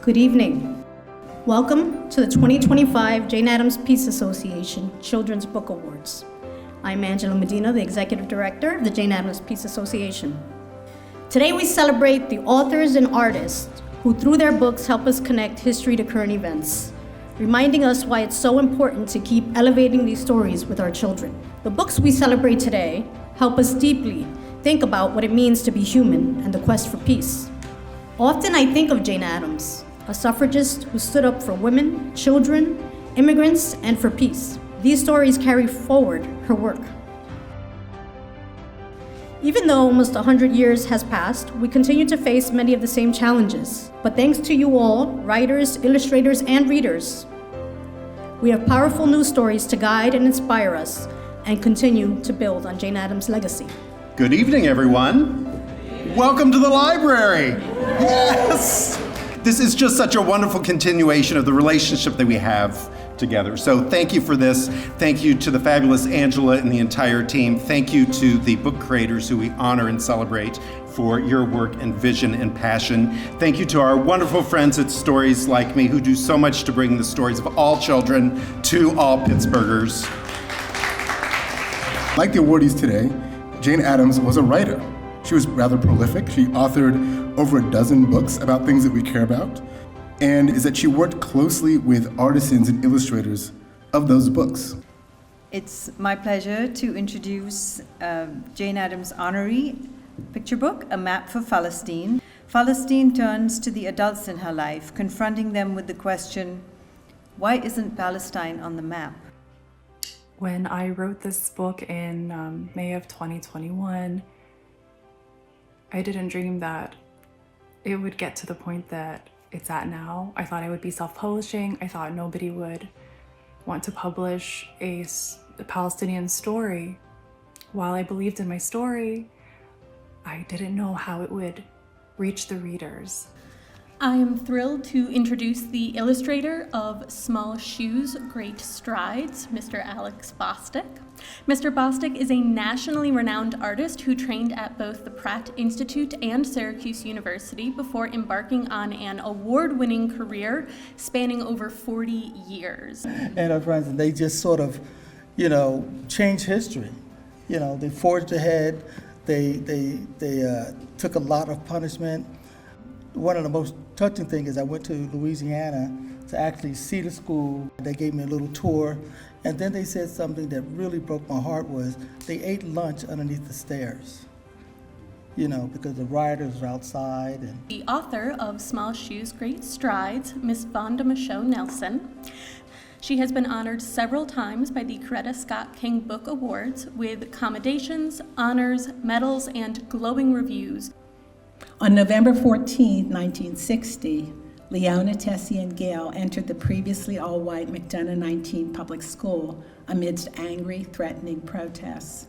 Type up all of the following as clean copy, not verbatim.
Good evening. Welcome to the 2025 Jane Addams Peace Association Children's Book Awards. I'm Angela Medina, the Executive Director of the Jane Addams Peace Association. Today we celebrate the authors and artists who through their books help us connect history to current events, reminding us why it's so important to keep elevating these stories with our children. The books we celebrate today help us deeply think about what it means to be human and the quest for peace. Often I think of Jane Addams, a suffragist who stood up for women, children, immigrants, and for peace. These stories carry forward her work. Even though almost 100 years has passed, we continue to face many of the same challenges. But thanks to you all, writers, illustrators, and readers, we have powerful news stories to guide and inspire us and continue to build on Jane Addams' legacy. Good evening, everyone. Welcome to the library. Yes! This is just such a wonderful continuation of the relationship that we have together. So thank you for this. Thank you to the fabulous Angela and the entire team. Thank you to the book creators who we honor and celebrate for your work and vision and passion. Thank you to our wonderful friends at Stories Like Me who do so much to bring the stories of all children to all Pittsburghers. Like the awardees today, Jane Addams was a writer. She was rather prolific. She authored over a dozen books about things that we care about, and is that she worked closely with artisans and illustrators of those books. It's my pleasure to introduce Jane Addams' honorary picture book, A Map for Falasteen. Falasteen turns to the adults in her life, confronting them with the question, why isn't Palestine on the map? When I wrote this book in May of 2021, I didn't dream that it would get to the point that it's at now. I thought I would be self-publishing. I thought nobody would want to publish a Palestinian story. While I believed in my story, I didn't know how it would reach the readers. I am thrilled to introduce the illustrator of Small Shoes, Great Strides, Mr. Alex Bostic. Mr. Bostic is a nationally renowned artist who trained at both the Pratt Institute and Syracuse University before embarking on an award-winning career spanning over 40 years. And our friends, they just sort of, changed history. They forged ahead, they took a lot of punishment. One of the most touching things is I went to Louisiana to actually see the school. They gave me a little tour, and then they said something that really broke my heart was they ate lunch underneath the stairs, because the rioters were outside. And the author of Small Shoes, Great Strides, Miss Vaunda Micheaux Nelson. She has been honored several times by the Coretta Scott King Book Awards with commendations, honors, medals, and glowing reviews. On November 14, 1960, Leona, Tessie, and Gayle entered the previously all-white McDonough 19 public school amidst angry, threatening protests.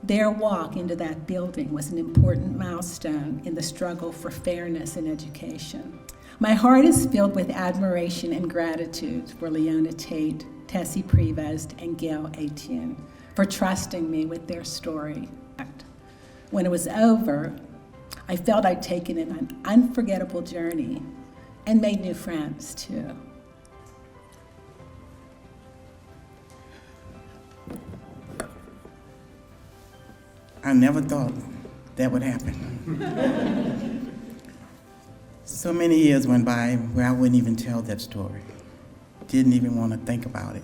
Their walk into that building was an important milestone in the struggle for fairness in education. My heart is filled with admiration and gratitude for Leona Tate, Tessie Prevest, and Gayle Etienne for trusting me with their story. When it was over, I felt I'd taken an unforgettable journey and made new friends, too. I never thought that would happen. So many years went by where I wouldn't even tell that story. Didn't even want to think about it.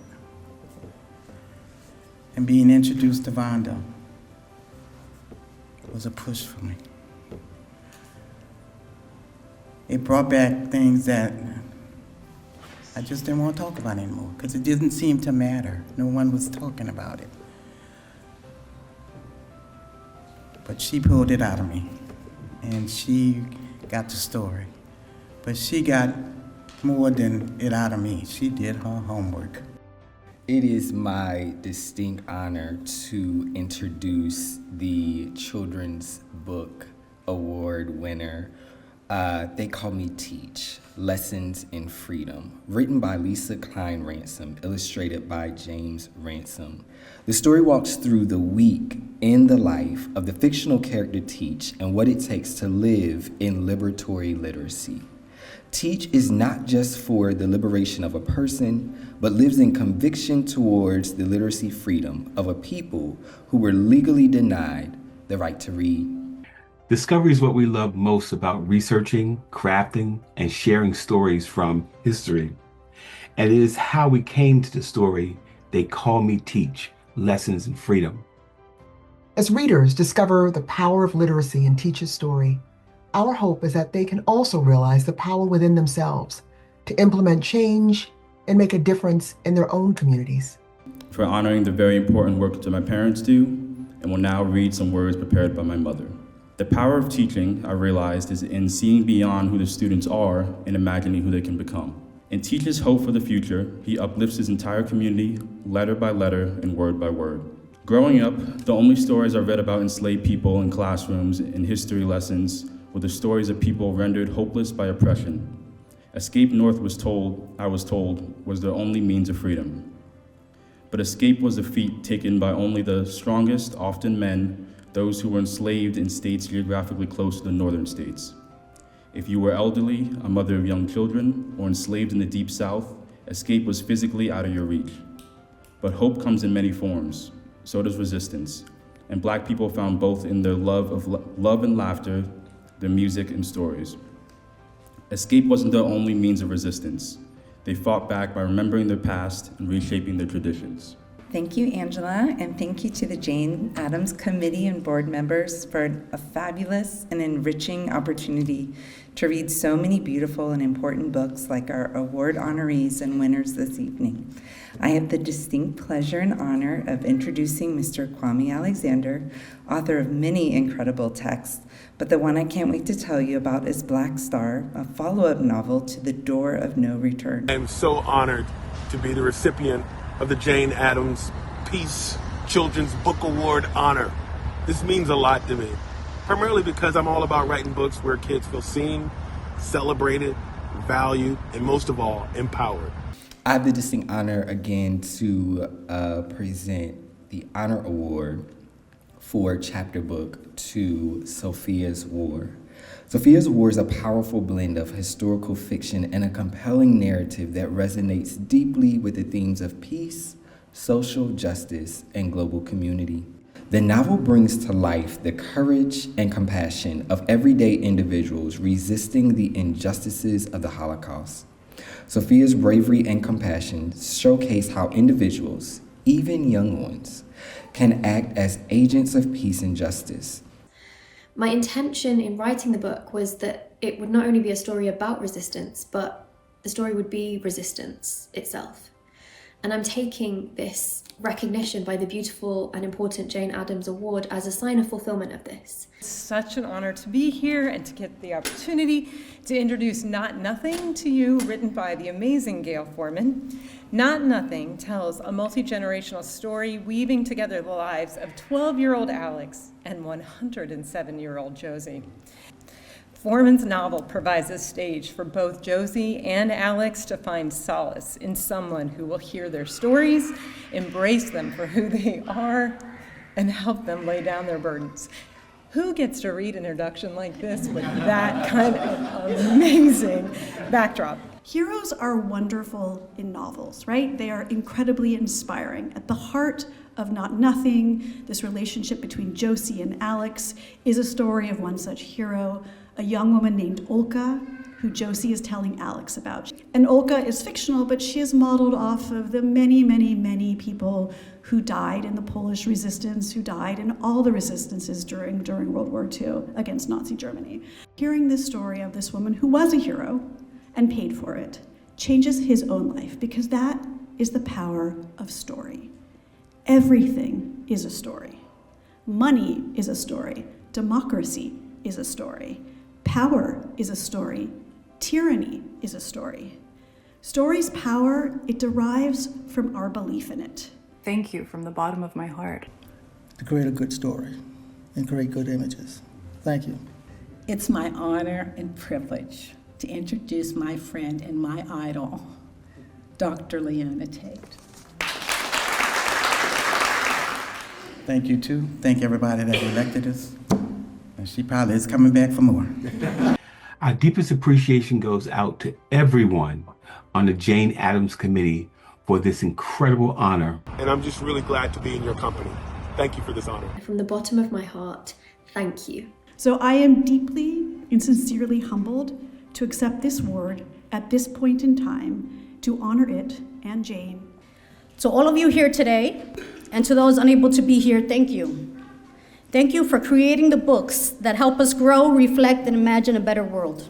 And being introduced to Vaunda was a push for me. It brought back things that I just didn't want to talk about anymore because it didn't seem to matter. No one was talking about it. But she pulled it out of me, and she got the story. But she got more than it out of me. She did her homework. It is my distinct honor to introduce the Children's Book Award winner. They Call Me Teach, Lessons in Freedom, written by Lesa Cline-Ransome, illustrated by James Ransom. The story walks through the week in the life of the fictional character Teach and what it takes to live in liberatory literacy. Teach is not just for the liberation of a person, but lives in conviction towards the literacy freedom of a people who were legally denied the right to read. Discovery is what we love most about researching, crafting, and sharing stories from history. And it is how we came to the story, They Call Me Teach, Lessons in Freedom. As readers discover the power of literacy in Teach's story, our hope is that they can also realize the power within themselves to implement change and make a difference in their own communities. For honoring the very important work that my parents do, and will now read some words prepared by my mother. The power of teaching, I realized, is in seeing beyond who the students are and imagining who they can become. In Teach's hope for the future, he uplifts his entire community, letter by letter and word by word. Growing up, the only stories I read about enslaved people in classrooms and history lessons were the stories of people rendered hopeless by oppression. Escape north I was told, was their only means of freedom. But escape was a feat taken by only the strongest, often men, those who were enslaved in states geographically close to the northern states. If you were elderly, a mother of young children, or enslaved in the deep south, escape was physically out of your reach. But hope comes in many forms, so does resistance. And Black people found both in their love and laughter, their music and stories. Escape wasn't their only means of resistance. They fought back by remembering their past and reshaping their traditions. Thank you, Angela, and thank you to the Jane Addams Committee and board members for a fabulous and enriching opportunity to read so many beautiful and important books like our award honorees and winners this evening. I have the distinct pleasure and honor of introducing Mr. Kwame Alexander, author of many incredible texts, but the one I can't wait to tell you about is Black Star, a follow-up novel to The Door of No Return. I am so honored to be the recipient of the Jane Addams Peace Children's Book Award honor. This means a lot to me, primarily because I'm all about writing books where kids feel seen, celebrated, valued, and most of all, empowered. I have the distinct honor again to present the honor award for chapter book to Safiyyah's War. Safiyyah's War is a powerful blend of historical fiction and a compelling narrative that resonates deeply with the themes of peace, social justice, and global community. The novel brings to life the courage and compassion of everyday individuals resisting the injustices of the Holocaust. Safiyyah's bravery and compassion showcase how individuals, even young ones, can act as agents of peace and justice. My intention in writing the book was that it would not only be a story about resistance, but the story would be resistance itself. And I'm taking this recognition by the beautiful and important Jane Addams Award as a sign of fulfillment of this. It's such an honor to be here and to get the opportunity to introduce Not Nothing to you, written by the amazing Gayle Forman. Not Nothing tells a multi-generational story weaving together the lives of 12-year-old Alex and 107-year-old Josie. Forman's novel provides a stage for both Josie and Alex to find solace in someone who will hear their stories, embrace them for who they are, and help them lay down their burdens. Who gets to read an introduction like this with that kind of amazing backdrop? Heroes are wonderful in novels, right? They are incredibly inspiring. At the heart of Not Nothing, this relationship between Josie and Alex is a story of one such hero, a young woman named Olka, who Josie is telling Alex about. And Olka is fictional, but she is modeled off of the many, many, many people who died in the Polish resistance, who died in all the resistances during World War II against Nazi Germany. Hearing this story of this woman who was a hero and paid for it changes his own life, because that is the power of story. Everything is a story. Money is a story. Democracy is a story. Power is a story. Tyranny is a story. Story's power, it derives from our belief in it. Thank you from the bottom of my heart. To create a good story and create good images. Thank you. It's my honor and privilege to introduce my friend and my idol, Dr. Leona Tate. Thank you, too. Thank everybody that elected us. And she probably is coming back for more. Our deepest appreciation goes out to everyone on the Jane Addams Committee for this incredible honor. And I'm just really glad to be in your company. Thank you for this honor. From the bottom of my heart, thank you. So I am deeply and sincerely humbled to accept this award at this point in time, to honor it and Jane. To all of you here today, and to those unable to be here, thank you. Thank you for creating the books that help us grow, reflect, and imagine a better world.